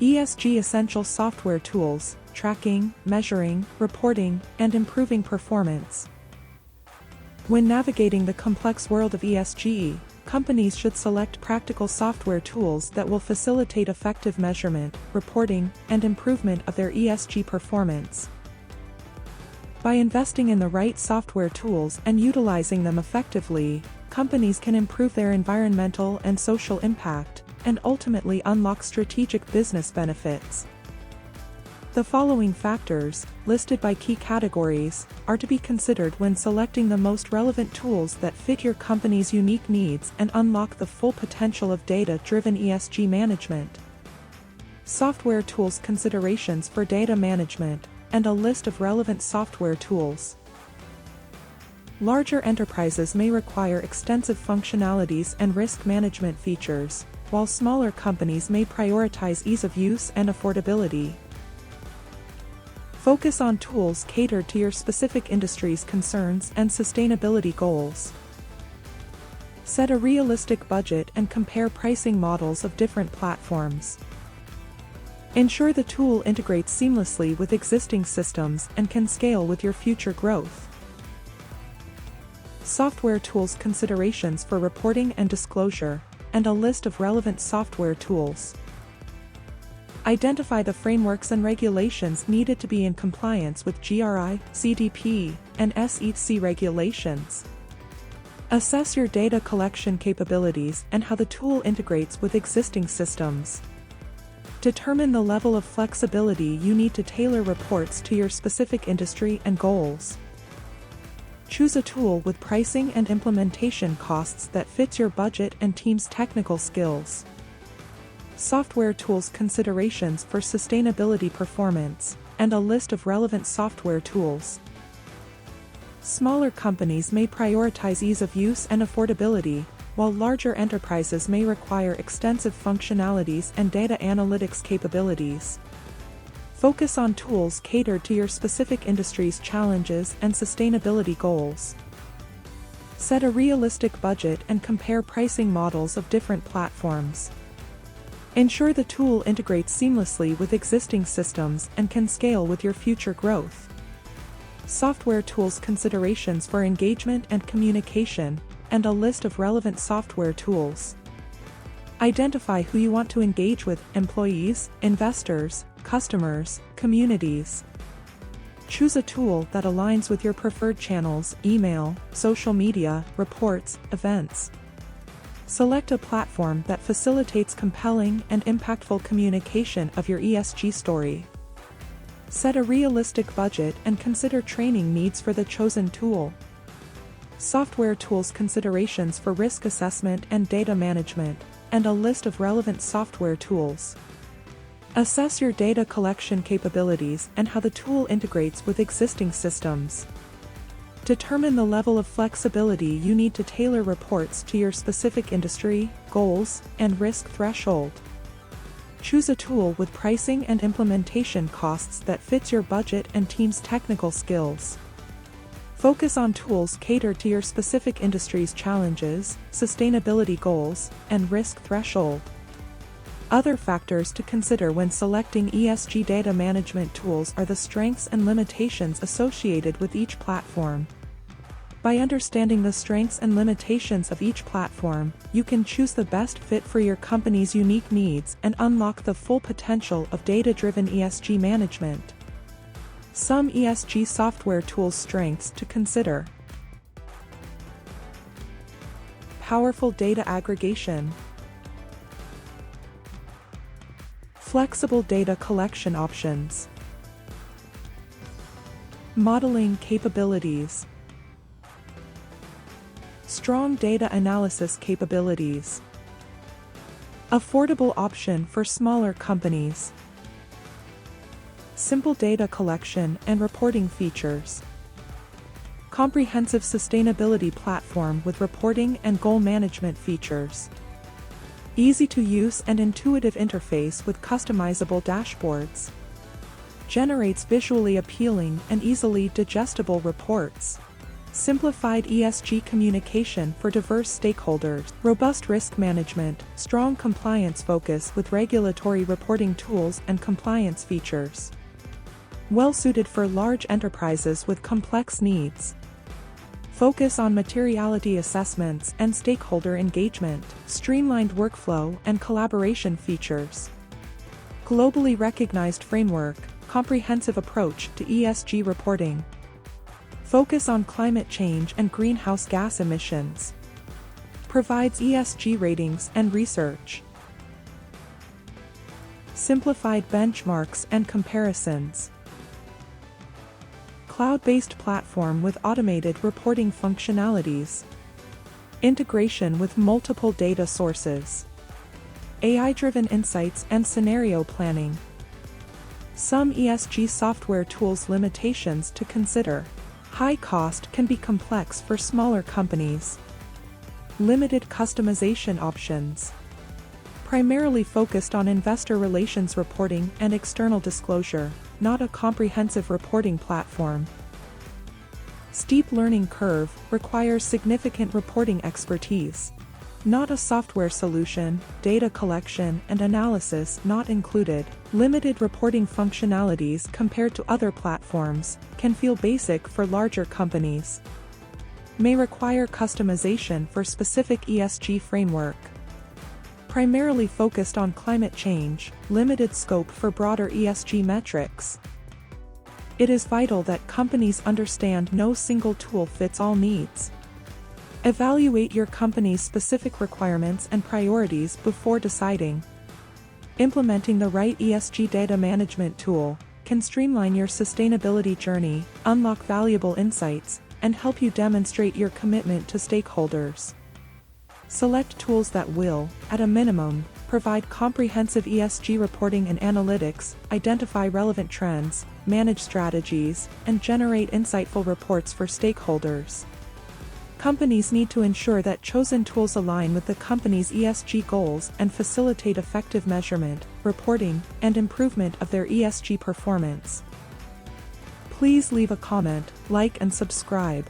ESG essential software tools, tracking, measuring, reporting, and improving performance. When navigating the complex world of ESG, companies should select practical software tools that will facilitate effective measurement, reporting, and improvement of their ESG performance. By investing in the right software tools and utilizing them effectively, companies can improve their environmental and social impact, and ultimately unlock strategic business benefits. The following factors, listed by key categories, are to be considered when selecting the most relevant tools that fit your company's unique needs and unlock the full potential of data-driven ESG management. Software tools considerations for data management, and a list of relevant software tools. Larger enterprises may require extensive functionalities and risk management features, while smaller companies may prioritize ease of use and affordability. Focus on tools catered to your specific industry's concerns and sustainability goals. Set a realistic budget and compare pricing models of different platforms. Ensure the tool integrates seamlessly with existing systems and can scale with your future growth. Software tools considerations for reporting and disclosure, and a list of relevant software tools. Identify the frameworks and regulations needed to be in compliance with GRI, CDP, and SEC regulations. Assess your data collection capabilities and how the tool integrates with existing systems. Determine the level of flexibility you need to tailor reports to your specific industry and goals. Choose a tool with pricing and implementation costs that fits your budget and team's technical skills. Software tools considerations for sustainability performance, and a list of relevant software tools. Smaller companies may prioritize ease of use and affordability, while larger enterprises may require extensive functionalities and data analytics capabilities. Focus on tools catered to your specific industry's challenges and sustainability goals. Set a realistic budget and compare pricing models of different platforms. Ensure the tool integrates seamlessly with existing systems and can scale with your future growth. Software tools considerations for engagement and communication, and a list of relevant software tools. Identify who you want to engage with: employees, investors, customers, communities. Choose a tool that aligns with your preferred channels: email, social media, reports, events. Select a platform that facilitates compelling and impactful communication of your ESG story. Set a realistic budget and consider training needs for the chosen tool. Software tools considerations for risk assessment and data management, and a list of relevant software tools. Assess your data collection capabilities and how the tool integrates with existing systems. Determine the level of flexibility you need to tailor reports to your specific industry, goals, and risk threshold. Choose a tool with pricing and implementation costs that fits your budget and team's technical skills. Focus on tools catered to your specific industry's challenges, sustainability goals, and risk threshold. Other factors to consider when selecting ESG data management tools are the strengths and limitations associated with each platform. By understanding the strengths and limitations of each platform, you can choose the best fit for your company's unique needs and unlock the full potential of data-driven ESG management. Some ESG software tools strengths to consider. Powerful data aggregation. Flexible data collection options. Modeling capabilities. Strong data analysis capabilities. Affordable option for smaller companies. Simple data collection and reporting features. Comprehensive sustainability platform with reporting and goal management features. Easy to use and intuitive interface with customizable dashboards. Generates visually appealing and easily digestible reports. Simplified ESG communication for diverse stakeholders, robust risk management, strong compliance focus with regulatory reporting tools and compliance features. Well suited for large enterprises with complex needs. Focus on materiality assessments and stakeholder engagement, streamlined workflow and collaboration features. Globally recognized framework, comprehensive approach to ESG reporting. Focus on climate change and greenhouse gas emissions. Provides ESG ratings and research. Simplified benchmarks and comparisons. Cloud-based platform with automated reporting functionalities. Integration with multiple data sources. AI-driven insights and scenario planning. Some ESG software tools limitations to consider. High cost can be complex for smaller companies. Limited customization options. Primarily focused on investor relations reporting and external disclosure, not a comprehensive reporting platform. Steep learning curve requires significant reporting expertise. Not a software solution, data collection and analysis not included. Limited reporting functionalities compared to other platforms, can feel basic for larger companies. May require customization for specific ESG framework. Primarily focused on climate change, limited scope for broader ESG metrics. It is vital that companies understand no single tool fits all needs. Evaluate your company's specific requirements and priorities before deciding. Implementing the right ESG data management tool can streamline your sustainability journey, unlock valuable insights, and help you demonstrate your commitment to stakeholders. Select tools that will, at a minimum, provide comprehensive ESG reporting and analytics, identify relevant trends, manage strategies, and generate insightful reports for stakeholders. Companies need to ensure that chosen tools align with the company's ESG goals and facilitate effective measurement, reporting, and improvement of their ESG performance. Please leave a comment, like and subscribe.